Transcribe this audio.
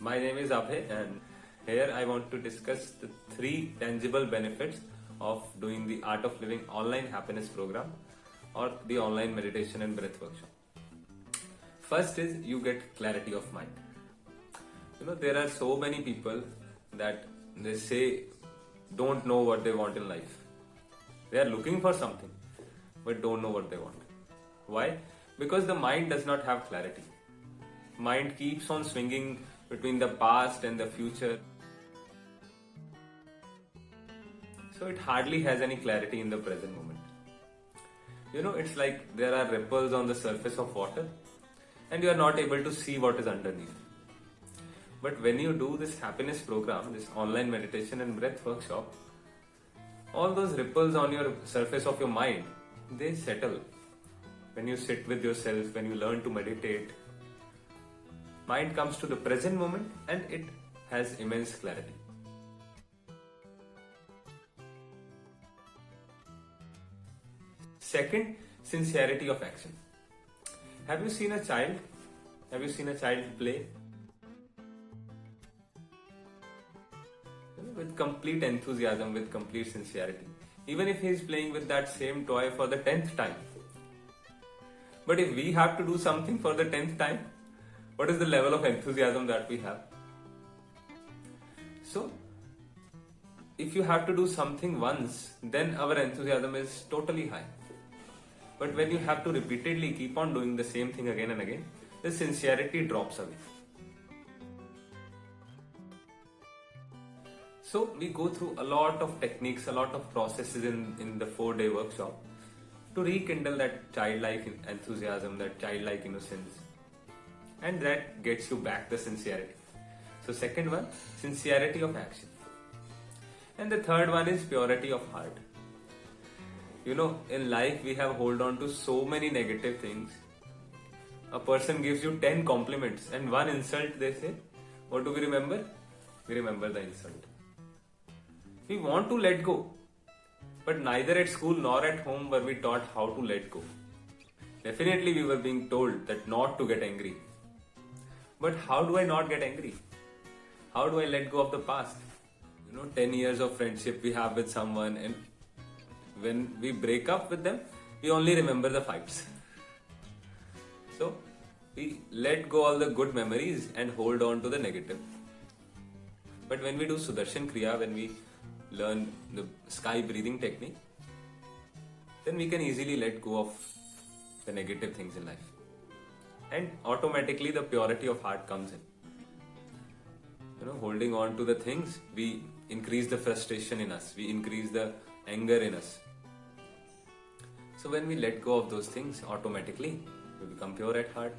My name is Abhay, and here I want to discuss the 3 tangible benefits of doing the Art of Living online happiness program or the online meditation and breath workshop. First is you get clarity of mind. There are so many people that they say don't know what they want in life. They are looking for something but don't know what they want. Why? Because the mind does not have clarity. Mind keeps on swinging between the past and the future. So it hardly has any clarity in the present moment. It's like there are ripples on the surface of water and you are not able to see what is underneath. But when you do this happiness program, this online meditation and breath workshop, all those ripples on your surface of your mind, they settle. When you sit with yourself, when you learn to meditate, mind comes to the present moment and it has immense clarity. Second, sincerity of action. Have you seen a child? Have you seen a child play? With complete enthusiasm, with complete sincerity. Even if he is playing with that same toy for the 10th time. But if we have to do something for the 10th time, what is the level of enthusiasm that we have? So, if you have to do something once, then our enthusiasm is totally high. But when you have to repeatedly keep on doing the same thing again and again, the sincerity drops away. So we go through a lot of techniques, a lot of processes in the 4-day workshop to rekindle that childlike enthusiasm, that childlike innocence. And that gets you back the sincerity. So second one, sincerity of action. And the third one is purity of heart. In life we have hold on to so many negative things. A person gives you 10 compliments and one insult they say. What do we remember? We remember the insult. We want to let go. But neither at school nor at home were we taught how to let go. Definitely we were being told that not to get angry. But how do I not get angry? How do I let go of the past? 10 years of friendship we have with someone, and when we break up with them, we only remember the fights. So we let go all the good memories and hold on to the negative. But when we do Sudarshan Kriya, when we learn the sky breathing technique, then we can easily let go of the negative things in life. And automatically the purity of heart comes in. Holding on to the things, we increase the frustration in us, we increase the anger in us. So when we let go of those things, automatically we become pure at heart.